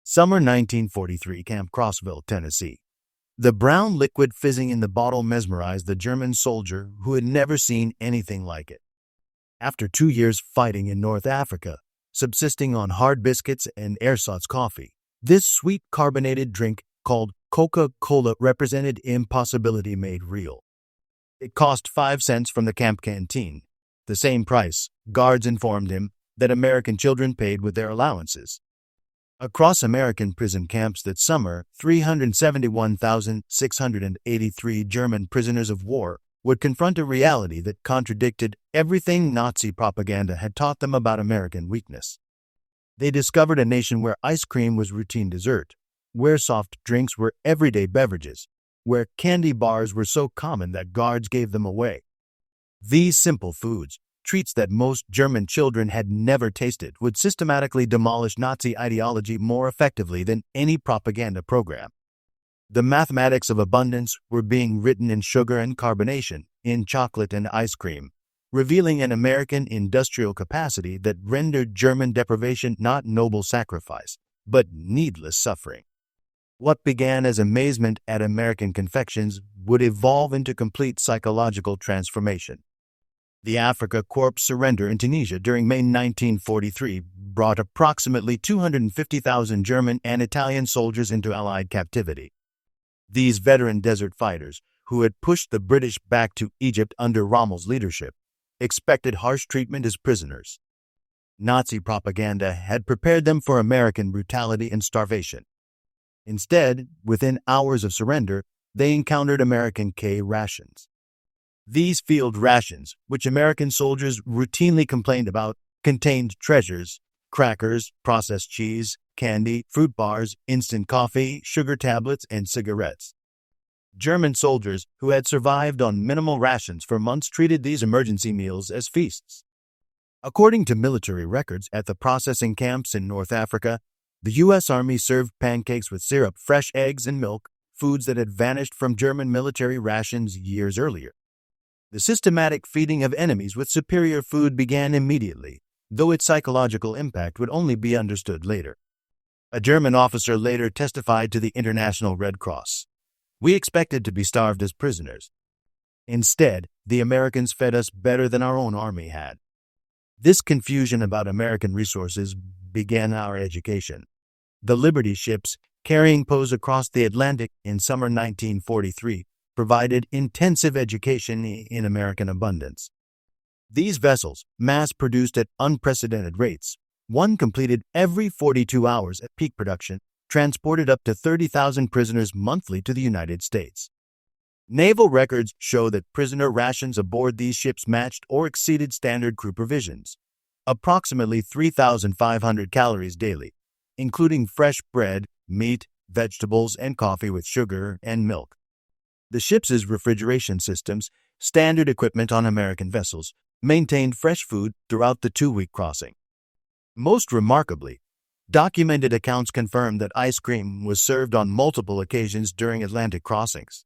Summer 1943, Camp Crossville, Tennessee. The brown liquid fizzing in the bottle mesmerized the German soldier who had never seen anything like it. After 2 years fighting in North Africa, subsisting on hard biscuits and ersatz coffee, this sweet carbonated drink called Coca-Cola represented impossibility made real. It cost 5 cents from the camp canteen, the same price, guards informed him, that American children paid with their allowances. Across American prison camps that summer, 371,683 German prisoners of war would confront a reality that contradicted everything Nazi propaganda had taught them about American weakness. They discovered a nation where ice cream was routine dessert, where soft drinks were everyday beverages, where candy bars were so common that guards gave them away. These simple foods, treats that most German children had never tasted, would systematically demolish Nazi ideology more effectively than any propaganda program. The mathematics of abundance were being written in sugar and carbonation, in chocolate and ice cream, revealing an American industrial capacity that rendered German deprivation not noble sacrifice, but needless suffering. What began as amazement at American confections would evolve into complete psychological transformation. The Afrika Korps surrender in Tunisia during May 1943 brought approximately 250,000 German and Italian soldiers into Allied captivity. These veteran desert fighters, who had pushed the British back to Egypt under Rommel's leadership, expected harsh treatment as prisoners. Nazi propaganda had prepared them for American brutality and starvation. Instead, within hours of surrender, they encountered American K rations. These field rations, which American soldiers routinely complained about, contained treasures, crackers, processed cheese, candy, fruit bars, instant coffee, sugar tablets, and cigarettes. German soldiers who had survived on minimal rations for months treated these emergency meals as feasts. According to military records at the processing camps in North Africa, the U.S. Army served pancakes with syrup, fresh eggs, and milk, foods that had vanished from German military rations years earlier. The systematic feeding of enemies with superior food began immediately, though its psychological impact would only be understood later. A German officer later testified to the International Red Cross. "We expected to be starved as prisoners. Instead, the Americans fed us better than our own army had." This confusion about American resources began our education. The Liberty ships, carrying POWs across the Atlantic in summer 1943, provided intensive education in American abundance. These vessels, mass-produced at unprecedented rates, one completed every 42 hours at peak production, transported up to 30,000 prisoners monthly to the United States. Naval records show that prisoner rations aboard these ships matched or exceeded standard crew provisions, approximately 3,500 calories daily, including fresh bread, meat, vegetables, and coffee with sugar and milk. The ships' refrigeration systems, standard equipment on American vessels, maintained fresh food throughout the 2-week crossing. Most remarkably, documented accounts confirm that ice cream was served on multiple occasions during Atlantic crossings.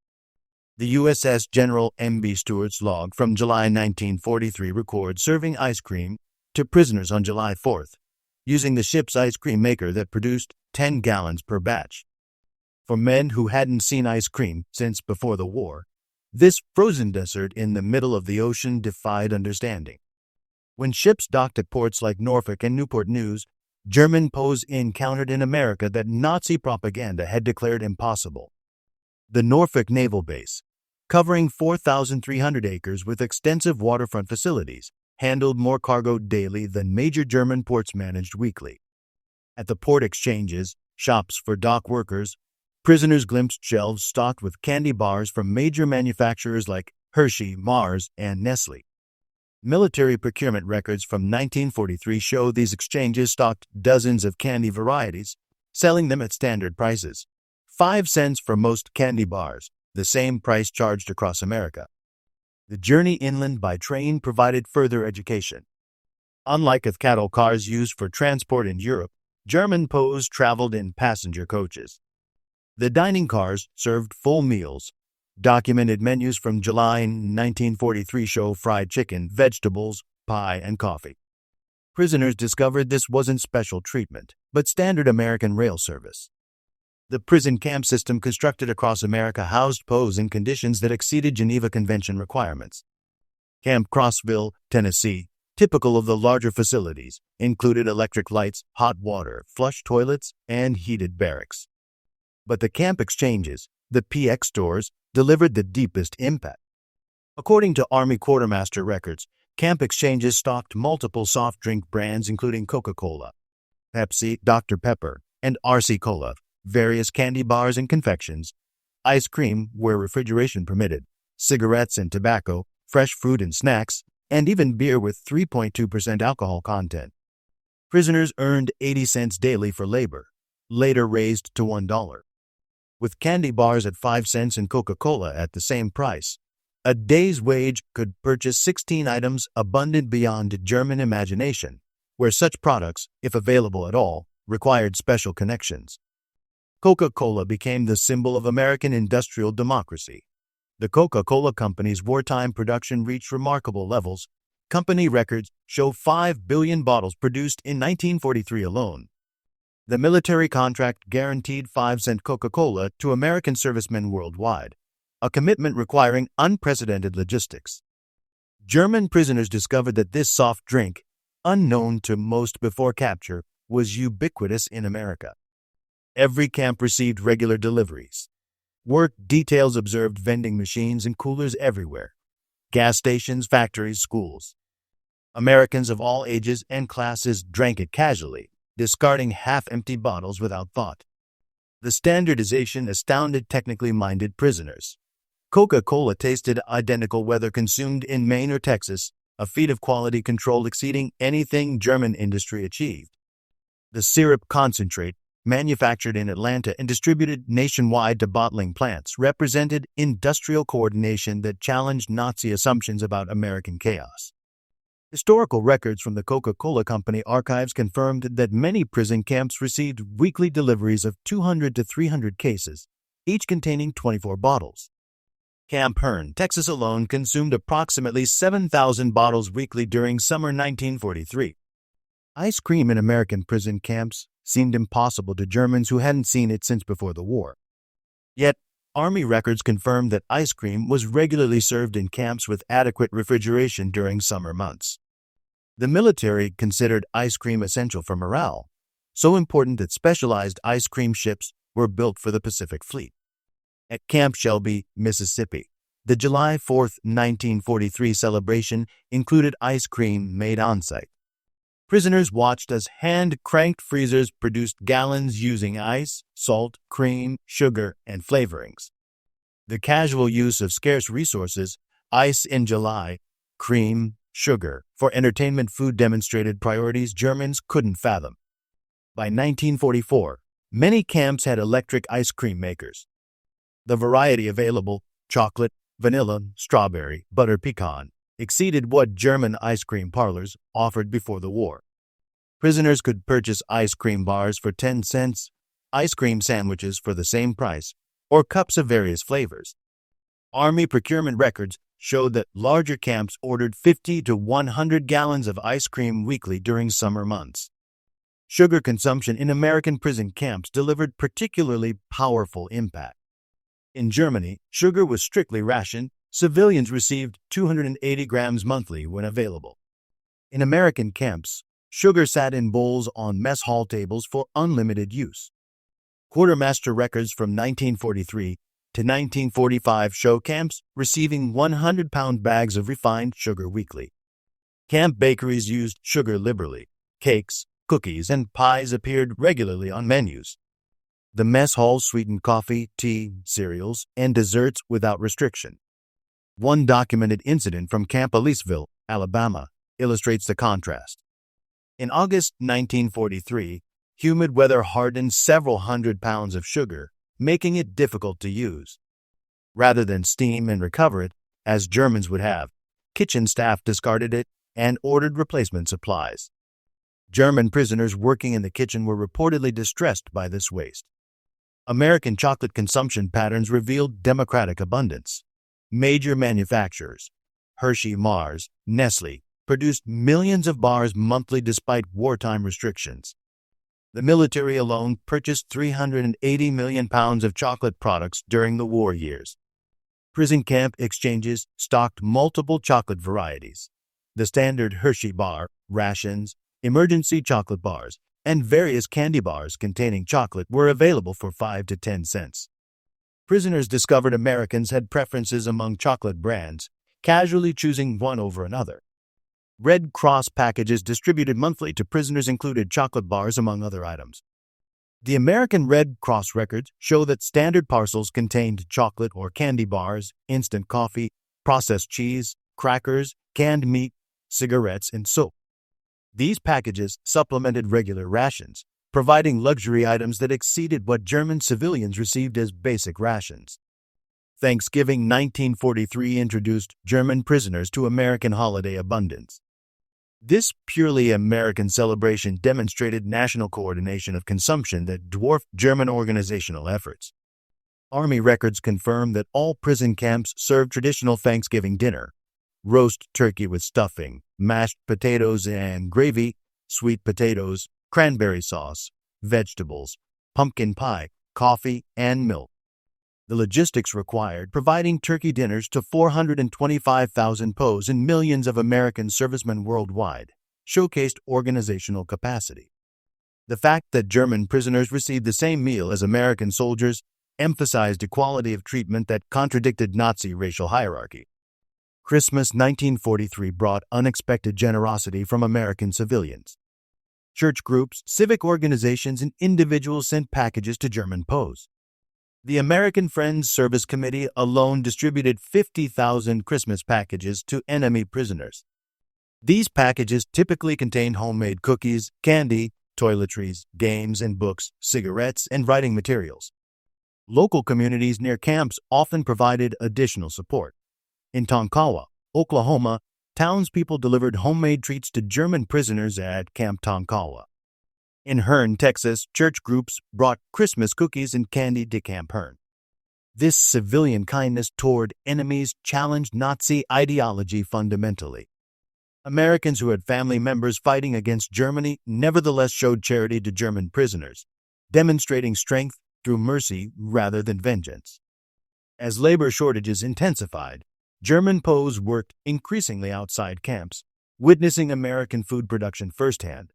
The USS General M.B. Stewart's log from July 1943 records serving ice cream to prisoners on July 4th, using the ship's ice cream maker that produced 10 gallons per batch. For men who hadn't seen ice cream since before the war, this frozen dessert in the middle of the ocean defied understanding. When ships docked at ports like Norfolk and Newport News, German POWs encountered in America that Nazi propaganda had declared impossible. The Norfolk Naval Base, covering 4,300 acres with extensive waterfront facilities, handled more cargo daily than major German ports managed weekly. At the port exchanges, shops for dock workers, prisoners glimpsed shelves stocked with candy bars from major manufacturers like Hershey, Mars, and Nestle. Military procurement records from 1943 show these exchanges stocked dozens of candy varieties, selling them at standard prices. 5 cents for most candy bars, the same price charged across America. The journey inland by train provided further education. Unlike the cattle cars used for transport in Europe, German POWs traveled in passenger coaches. The dining cars served full meals. Documented menus from July 1943 show fried chicken, vegetables, pie, and coffee. Prisoners discovered this wasn't special treatment, but standard American rail service. The prison camp system constructed across America housed POWs in conditions that exceeded Geneva Convention requirements. Camp Crossville, Tennessee, typical of the larger facilities, included electric lights, hot water, flush toilets, and heated barracks. But the camp exchanges, the PX stores, delivered the deepest impact. According to Army quartermaster records, camp exchanges stocked multiple soft drink brands including Coca-Cola, Pepsi, Dr. Pepper, and RC Cola, various candy bars and confections, ice cream where refrigeration permitted, cigarettes and tobacco, fresh fruit and snacks, and even beer with 3.2% alcohol content. Prisoners earned 80 cents daily for labor, later raised to $1. With candy bars at 5 cents and Coca-Cola at the same price, a day's wage could purchase 16 items abundant beyond German imagination, where such products, if available at all, required special connections. Coca-Cola became the symbol of American industrial democracy. The Coca-Cola Company's wartime production reached remarkable levels. Company records show 5 billion bottles produced in 1943 alone. The military contract guaranteed 5-cent Coca-Cola to American servicemen worldwide, a commitment requiring unprecedented logistics. German prisoners discovered that this soft drink, unknown to most before capture, was ubiquitous in America. Every camp received regular deliveries. Work details observed vending machines and coolers everywhere. Gas stations, factories, schools. Americans of all ages and classes drank it casually, discarding half-empty bottles without thought. The standardization astounded technically minded prisoners. Coca-Cola tasted identical whether consumed in Maine or Texas, a feat of quality control exceeding anything German industry achieved. The syrup concentrate, manufactured in Atlanta and distributed nationwide to bottling plants, represented industrial coordination that challenged Nazi assumptions about American chaos. Historical records from the Coca-Cola Company archives confirmed that many prison camps received weekly deliveries of 200 to 300 cases, each containing 24 bottles. Camp Hearn, Texas alone consumed approximately 7,000 bottles weekly during summer 1943. Ice cream in American prison camps seemed impossible to Germans who hadn't seen it since before the war. Yet, Army records confirmed that ice cream was regularly served in camps with adequate refrigeration during summer months. The military considered ice cream essential for morale, so important that specialized ice cream ships were built for the Pacific Fleet. At Camp Shelby, Mississippi, the July 4, 1943 celebration included ice cream made on-site. Prisoners watched as hand-cranked freezers produced gallons using ice, salt, cream, sugar, and flavorings. The casual use of scarce resources, ice in July, cream, sugar, for entertainment food demonstrated priorities Germans couldn't fathom. By 1944, many camps had electric ice cream makers. The variety available, chocolate, vanilla, strawberry, butter pecan, exceeded what German ice cream parlors offered before the war. Prisoners could purchase ice cream bars for 10 cents, ice cream sandwiches for the same price, or cups of various flavors. Army procurement records showed that larger camps ordered 50 to 100 gallons of ice cream weekly during summer months. Sugar consumption in American prison camps delivered particularly powerful impact. In Germany, sugar was strictly rationed. Civilians received 280 grams monthly when available. In American camps, sugar sat in bowls on mess hall tables for unlimited use. Quartermaster records from 1943 to 1945 show camps receiving 100-pound bags of refined sugar weekly. Camp bakeries used sugar liberally. Cakes, cookies, and pies appeared regularly on menus. The mess halls sweetened coffee, tea, cereals, and desserts without restriction. One documented incident from Camp Ellisville, Alabama, illustrates the contrast. In August 1943, humid weather hardened several hundred pounds of sugar, making it difficult to use. Rather than steam and recover it, as Germans would have, kitchen staff discarded it and ordered replacement supplies. German prisoners working in the kitchen were reportedly distressed by this waste. American chocolate consumption patterns revealed democratic abundance. Major manufacturers, Hershey, Mars, Nestle, produced millions of bars monthly despite wartime restrictions. The military alone purchased 380 million pounds of chocolate products during the war years. Prison camp exchanges stocked multiple chocolate varieties. The standard Hershey bar, rations, emergency chocolate bars, and various candy bars containing chocolate were available for 5 to 10 cents. Prisoners discovered Americans had preferences among chocolate brands, casually choosing one over another. Red Cross packages distributed monthly to prisoners included chocolate bars among other items. The American Red Cross records show that standard parcels contained chocolate or candy bars, instant coffee, processed cheese, crackers, canned meat, cigarettes, and soap. These packages supplemented regular rations, providing luxury items that exceeded what German civilians received as basic rations. Thanksgiving 1943 introduced German prisoners to American holiday abundance. This purely American celebration demonstrated national coordination of consumption that dwarfed German organizational efforts. Army records confirm that all prison camps served traditional Thanksgiving dinner: roast turkey with stuffing, mashed potatoes and gravy, sweet potatoes, cranberry sauce, vegetables, pumpkin pie, coffee, and milk. The logistics required providing turkey dinners to 425,000 POWs and millions of American servicemen worldwide showcased organizational capacity. The fact that German prisoners received the same meal as American soldiers emphasized equality of treatment that contradicted Nazi racial hierarchy. Christmas 1943 brought unexpected generosity from American civilians. Church groups, civic organizations, and individuals sent packages to German POWs. The American Friends Service Committee alone distributed 50,000 Christmas packages to enemy prisoners. These packages typically contained homemade cookies, candy, toiletries, games and books, cigarettes, and writing materials. Local communities near camps often provided additional support. In Tonkawa, Oklahoma, townspeople delivered homemade treats to German prisoners at Camp Tonkawa. In Hearne, Texas, church groups brought Christmas cookies and candy to Camp Hearne. This civilian kindness toward enemies challenged Nazi ideology fundamentally. Americans who had family members fighting against Germany nevertheless showed charity to German prisoners, demonstrating strength through mercy rather than vengeance. As labor shortages intensified, German POWs worked increasingly outside camps, witnessing American food production firsthand.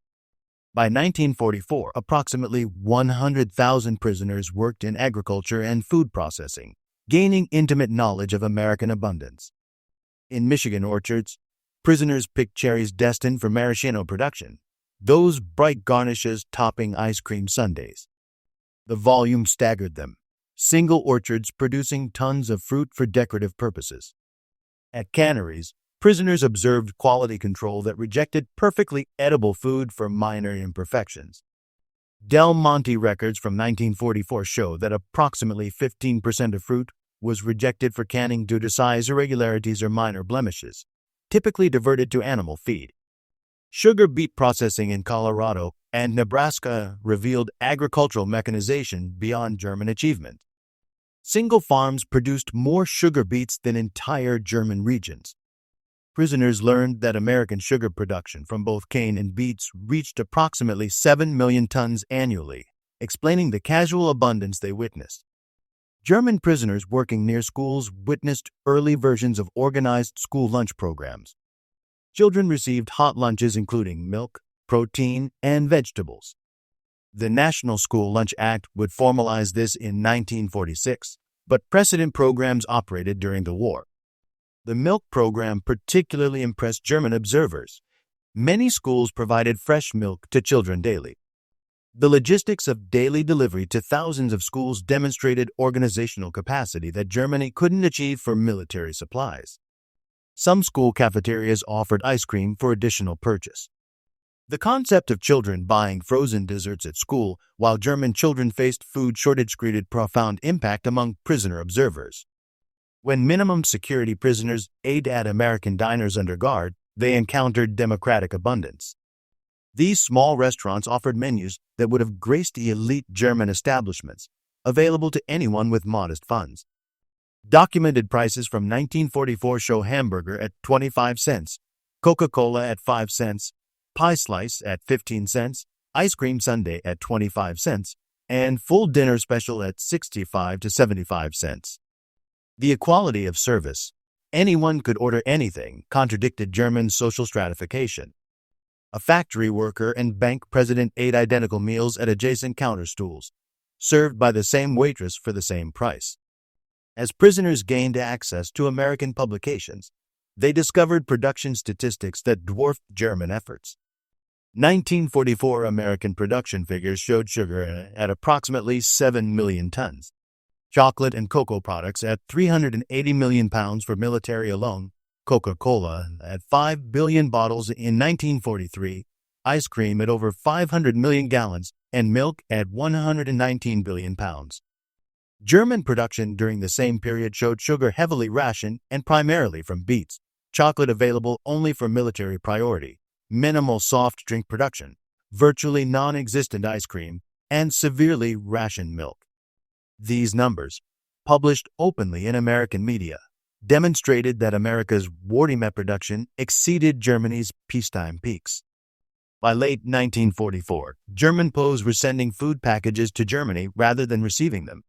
By 1944, approximately 100,000 prisoners worked in agriculture and food processing, gaining intimate knowledge of American abundance. In Michigan orchards, prisoners picked cherries destined for maraschino production, those bright garnishes topping ice cream sundaes. The volume staggered them, single orchards producing tons of fruit for decorative purposes. At canneries, prisoners observed quality control that rejected perfectly edible food for minor imperfections. Del Monte records from 1944 show that approximately 15% of fruit was rejected for canning due to size irregularities or minor blemishes, typically diverted to animal feed. Sugar beet processing in Colorado and Nebraska revealed agricultural mechanization beyond German achievement. Single farms produced more sugar beets than entire German regions. Prisoners learned that American sugar production from both cane and beets reached approximately 7 million tons annually, explaining the casual abundance they witnessed. German prisoners working near schools witnessed early versions of organized school lunch programs. Children received hot lunches including milk, protein, and vegetables. The National School Lunch Act would formalize this in 1946, but precedent programs operated during the war. The milk program particularly impressed German observers. Many schools provided fresh milk to children daily. The logistics of daily delivery to thousands of schools demonstrated organizational capacity that Germany couldn't achieve for military supplies. Some school cafeterias offered ice cream for additional purchase. The concept of children buying frozen desserts at school while German children faced food shortage created profound impact among prisoner observers. When minimum security prisoners ate at American diners under guard, they encountered democratic abundance. These small restaurants offered menus that would have graced the elite German establishments, available to anyone with modest funds. Documented prices from 1944 show hamburger at 25 cents, Coca-Cola at 5 cents, pie slice at 15 cents, ice cream sundae at 25 cents, and full dinner special at 65 to 75 cents. The equality of service, anyone could order anything, contradicted German social stratification. A factory worker and bank president ate identical meals at adjacent counter stools, served by the same waitress for the same price. As prisoners gained access to American publications, they discovered production statistics that dwarfed German efforts. 1944 American production figures showed sugar at approximately 7 million tons, chocolate and cocoa products at 380 million pounds for military alone, Coca-Cola at 5 billion bottles in 1943, ice cream at over 500 million gallons, and milk at 119 billion pounds. German production during the same period showed sugar heavily rationed and primarily from beets, chocolate available only for military priority, minimal soft drink production, virtually non-existent ice cream, and severely rationed milk. These numbers, published openly in American media, demonstrated that America's wartime production exceeded Germany's peacetime peaks. By late 1944, German POWs were sending food packages to Germany rather than receiving them.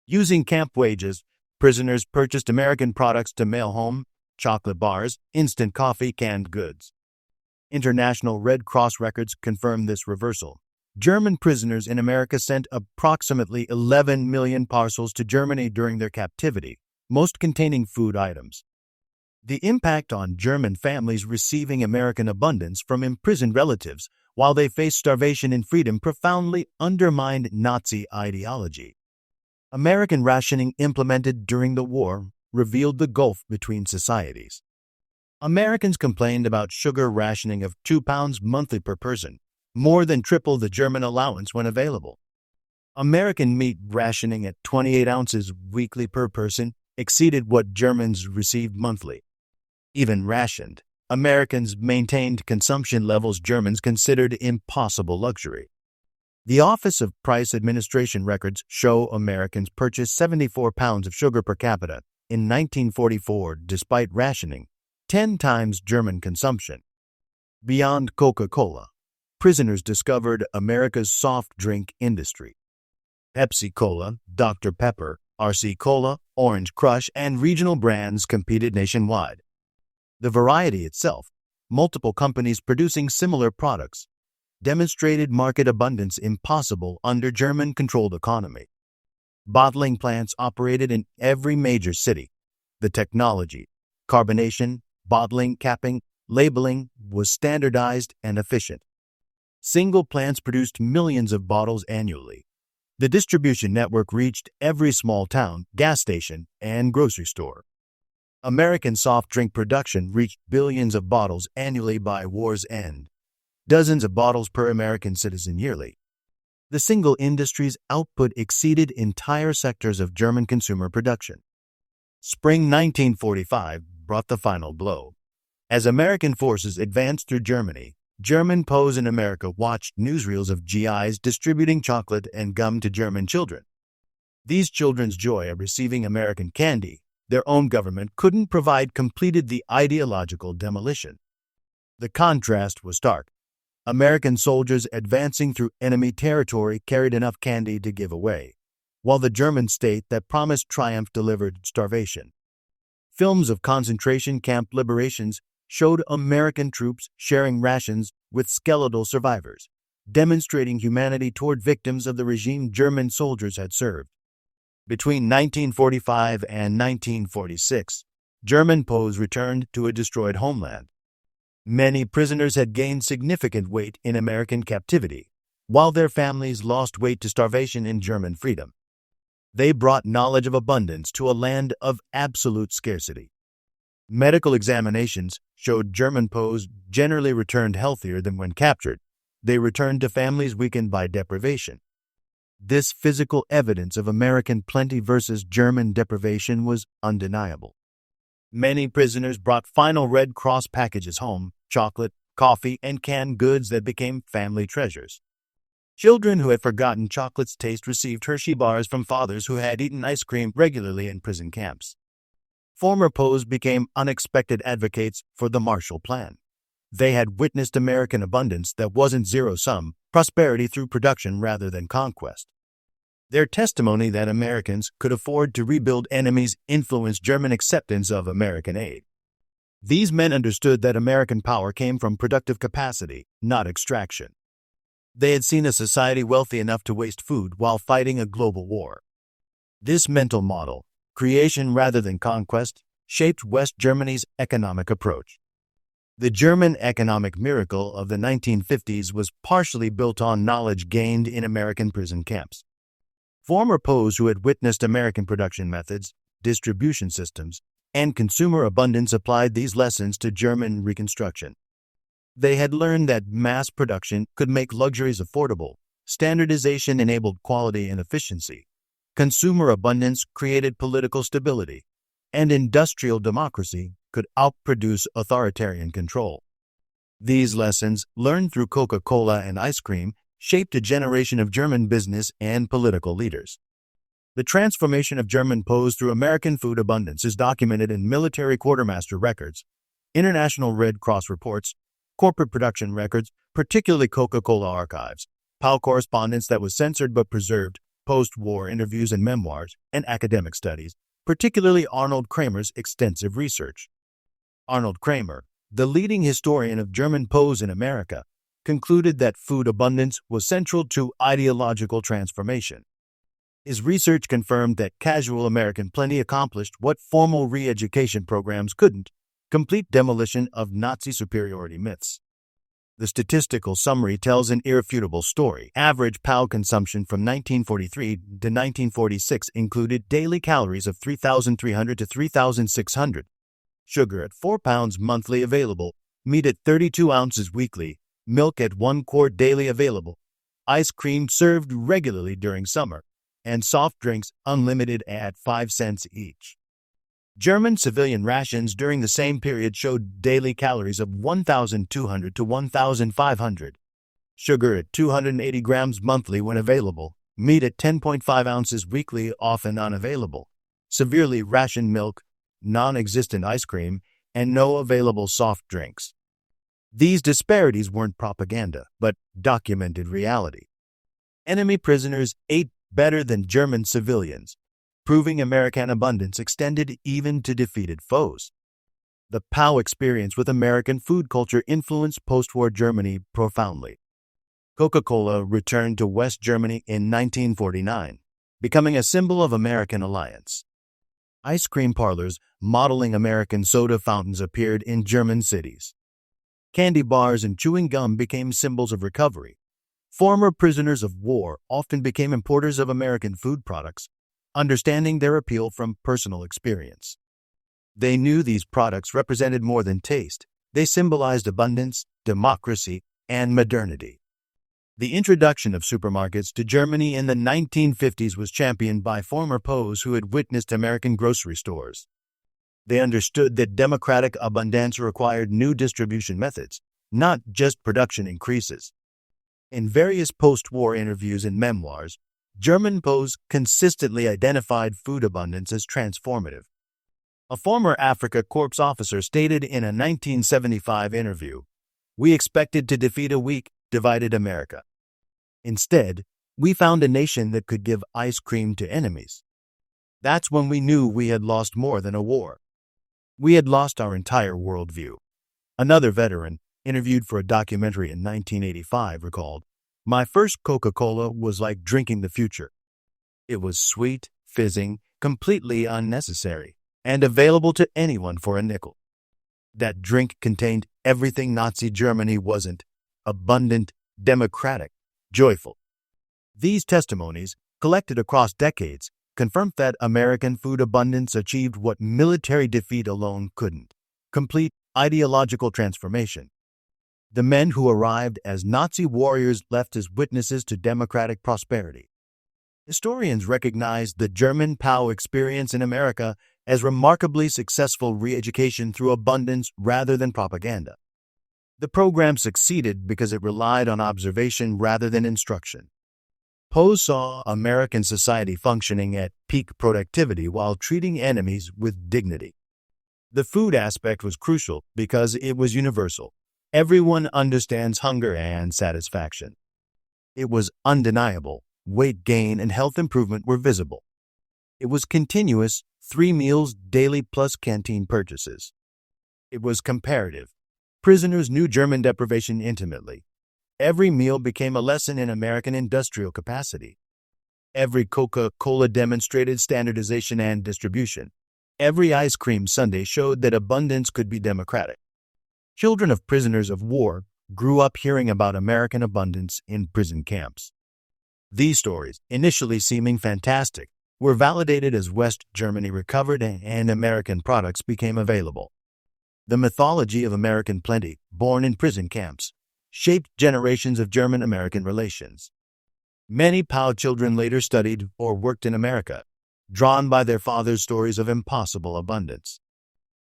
Using camp wages, prisoners purchased American products to mail home: chocolate bars, instant coffee, canned goods. International Red Cross records confirm this reversal. German prisoners in America sent approximately 11 million parcels to Germany during their captivity, most containing food items. The impact on German families receiving American abundance from imprisoned relatives while they faced starvation in freedom profoundly undermined Nazi ideology. American rationing implemented during the war revealed the gulf between societies. Americans complained about sugar rationing of 2 pounds monthly per person, more than triple the German allowance when available. American meat rationing at 28 ounces weekly per person exceeded what Germans received monthly. Even rationed, Americans maintained consumption levels Germans considered impossible luxury. The Office of Price Administration records show Americans purchased 74 pounds of sugar per capita in 1944 despite rationing, 10 times German consumption. Beyond Coca-Cola, prisoners discovered America's soft drink industry. Pepsi-Cola, Dr. Pepper, RC Cola, Orange Crush, and regional brands competed nationwide. The variety itself, multiple companies producing similar products, demonstrated market abundance impossible under German-controlled economy. Bottling plants operated in every major city. The technology, carbonation, bottling, capping, labeling was standardized and efficient. Single plants produced millions of bottles annually. The distribution network reached every small town, gas station, and grocery store. American soft drink production reached billions of bottles annually by war's end, dozens of bottles per American citizen yearly. The single industry's output exceeded entire sectors of German consumer production. Spring 1945 brought the final blow. As American forces advanced through Germany, German POWs in America watched newsreels of GIs distributing chocolate and gum to German children. These children's joy of receiving American candy, their own government couldn't provide, completed the ideological demolition. The contrast was stark. American soldiers advancing through enemy territory carried enough candy to give away, while the German state that promised triumph delivered starvation. Films of concentration camp liberations showed American troops sharing rations with skeletal survivors, demonstrating humanity toward victims of the regime German soldiers had served. Between 1945 and 1946, German POWs returned to a destroyed homeland. Many prisoners had gained significant weight in American captivity, while their families lost weight to starvation in German freedom. They brought knowledge of abundance to a land of absolute scarcity. Medical examinations showed German POWs generally returned healthier than when captured. They returned to families weakened by deprivation. This physical evidence of American plenty versus German deprivation was undeniable. Many prisoners brought final Red Cross packages home: chocolate, coffee, and canned goods that became family treasures. Children who had forgotten chocolate's taste received Hershey bars from fathers who had eaten ice cream regularly in prison camps. Former POWs became unexpected advocates for the Marshall Plan. They had witnessed American abundance that wasn't zero-sum, prosperity through production rather than conquest. Their testimony that Americans could afford to rebuild enemies influenced German acceptance of American aid. These men understood that American power came from productive capacity, not extraction. They had seen a society wealthy enough to waste food while fighting a global war. This mental model, creation rather than conquest, shaped West Germany's economic approach. The German economic miracle of the 1950s was partially built on knowledge gained in American prison camps. Former POWs who had witnessed American production methods, distribution systems, and consumer abundance applied these lessons to German reconstruction. They had learned that mass production could make luxuries affordable, standardization enabled quality and efficiency, consumer abundance created political stability, and industrial democracy could outproduce authoritarian control. These lessons, learned through Coca-Cola and ice cream, shaped a generation of German business and political leaders. The transformation of German POWs through American food abundance is documented in military quartermaster records, International Red Cross reports, corporate production records, particularly Coca-Cola archives, POW correspondence that was censored but preserved, post-war interviews and memoirs, and academic studies, particularly Arnold Kramer's extensive research. Arnold Kramer, the leading historian of German POWs in America, concluded that food abundance was central to ideological transformation. His research confirmed that casual American plenty accomplished what formal re-education programs couldn't: complete demolition of Nazi superiority myths. The statistical summary tells an irrefutable story. Average POW consumption from 1943 to 1946 included daily calories of 3,300 to 3,600, sugar at 4 pounds monthly available, meat at 32 ounces weekly, milk at 1 quart daily available, ice cream served regularly during summer, and soft drinks unlimited at 5 cents each. German civilian rations during the same period showed daily calories of 1,200 to 1,500, sugar at 280 grams monthly when available, meat at 10.5 ounces weekly often unavailable, severely rationed milk, non-existent ice cream, and no available soft drinks. These disparities weren't propaganda, but documented reality. Enemy prisoners ate better than German civilians, proving American abundance extended even to defeated foes. The POW experience with American food culture influenced post-war Germany profoundly. Coca-Cola returned to West Germany in 1949, becoming a symbol of American alliance. Ice cream parlors modeling American soda fountains appeared in German cities. Candy bars and chewing gum became symbols of recovery. Former prisoners of war often became importers of American food products, understanding their appeal from personal experience. They knew these products represented more than taste. They symbolized abundance, democracy, and modernity. The introduction of supermarkets to Germany in the 1950s was championed by former POWs who had witnessed American grocery stores. They understood that democratic abundance required new distribution methods, not just production increases. In various post-war interviews and memoirs, German POWs consistently identified food abundance as transformative. A former Afrika Korps officer stated in a 1975 interview, "We expected to defeat a weak, divided America. Instead, we found a nation that could give ice cream to enemies. That's when we knew we had lost more than a war. We had lost our entire worldview." Another veteran, interviewed for a documentary in 1985, recalled, "My first Coca-Cola was like drinking the future. It was sweet, fizzing, completely unnecessary, and available to anyone for a nickel. That drink contained everything Nazi Germany wasn't: abundant, democratic, joyful." These testimonies, collected across decades, confirmed that American food abundance achieved what military defeat alone couldn't: complete ideological transformation. The men who arrived as Nazi warriors left as witnesses to democratic prosperity. Historians recognize the German POW experience in America as remarkably successful re-education through abundance rather than propaganda. The program succeeded because it relied on observation rather than instruction. POWs saw American society functioning at peak productivity while treating enemies with dignity. The food aspect was crucial because it was universal. Everyone understands hunger and satisfaction. It was undeniable. Weight gain and health improvement were visible. It was continuous, 3 meals daily plus canteen purchases. It was comparative. Prisoners knew German deprivation intimately. Every meal became a lesson in American industrial capacity. Every Coca-Cola demonstrated standardization and distribution. Every ice cream sundae showed that abundance could be democratic. Children of prisoners of war grew up hearing about American abundance in prison camps. These stories, initially seeming fantastic, were validated as West Germany recovered and American products became available. The mythology of American plenty, born in prison camps, shaped generations of German-American relations. Many POW children later studied or worked in America, drawn by their father's stories of impossible abundance.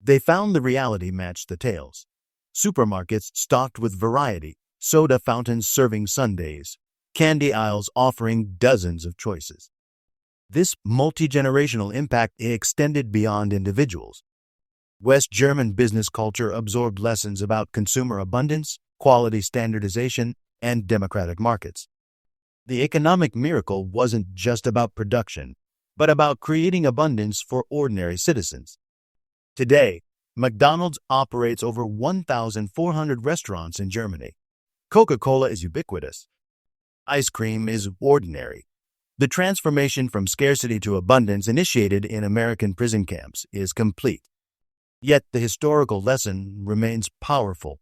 They found the reality matched the tales. Supermarkets stocked with variety, soda fountains serving sundaes, candy aisles offering dozens of choices. This multi-generational impact extended beyond individuals. West German business culture absorbed lessons about consumer abundance, quality standardization, and democratic markets. The economic miracle wasn't just about production, but about creating abundance for ordinary citizens. Today, McDonald's operates over 1,400 restaurants in Germany. Coca-Cola is ubiquitous. Ice cream is ordinary. The transformation from scarcity to abundance initiated in American prison camps is complete. Yet the historical lesson remains powerful.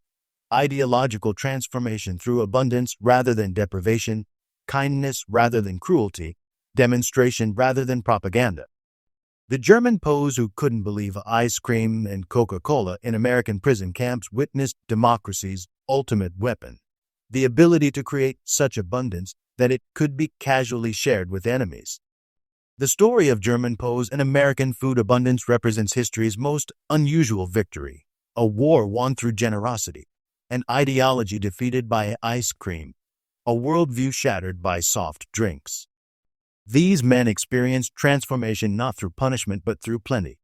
Ideological transformation through abundance rather than deprivation, kindness rather than cruelty, demonstration rather than propaganda. The German POWs who couldn't believe ice cream and Coca-Cola in American prison camps witnessed democracy's ultimate weapon, the ability to create such abundance that it could be casually shared with enemies. The story of German POWs and American food abundance represents history's most unusual victory, a war won through generosity, an ideology defeated by ice cream, a worldview shattered by soft drinks. These men experienced transformation not through punishment but through plenty.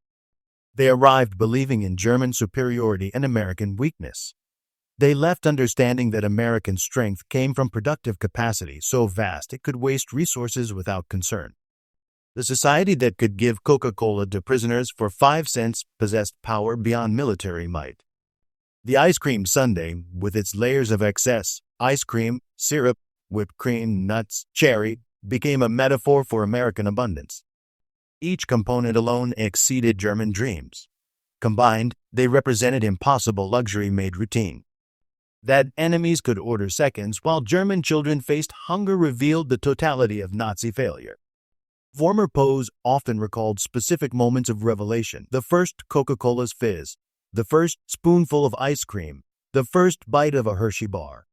They arrived believing in German superiority and American weakness. They left understanding that American strength came from productive capacity so vast it could waste resources without concern. The society that could give Coca-Cola to prisoners for 5 cents possessed power beyond military might. The ice cream sundae, with its layers of excess, ice cream, syrup, whipped cream, nuts, cherry, became a metaphor for American abundance. Each component alone exceeded German dreams. Combined, they represented impossible luxury made routine. That enemies could order seconds while German children faced hunger revealed the totality of Nazi failure. Former POWs often recalled specific moments of revelation: the first Coca-Cola's fizz, the first spoonful of ice cream, the first bite of a Hershey bar.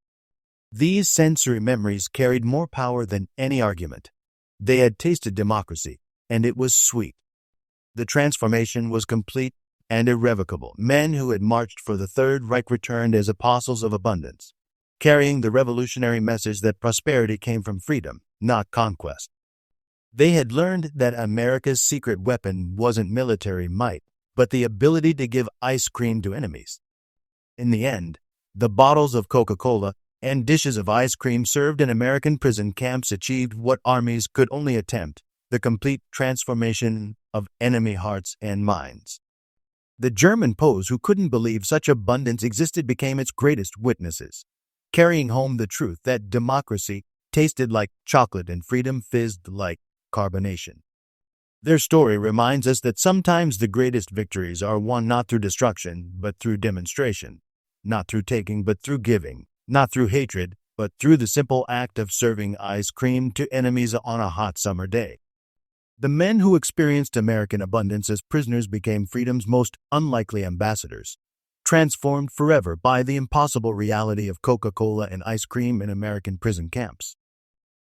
These sensory memories carried more power than any argument. They had tasted democracy, and it was sweet. The transformation was complete and irrevocable. Men who had marched for the Third Reich returned as apostles of abundance, carrying the revolutionary message that prosperity came from freedom, not conquest. They had learned that America's secret weapon wasn't military might, but the ability to give ice cream to enemies. In the end, the bottles of Coca-Cola and dishes of ice cream served in American prison camps achieved what armies could only attempt: the complete transformation of enemy hearts and minds. The German POWs who couldn't believe such abundance existed became its greatest witnesses, carrying home the truth that democracy tasted like chocolate and freedom fizzed like carbonation. Their story reminds us that sometimes the greatest victories are won not through destruction, but through demonstration, not through taking, but through giving, not through hatred, but through the simple act of serving ice cream to enemies on a hot summer day. The men who experienced American abundance as prisoners became freedom's most unlikely ambassadors, transformed forever by the impossible reality of Coca-Cola and ice cream in American prison camps.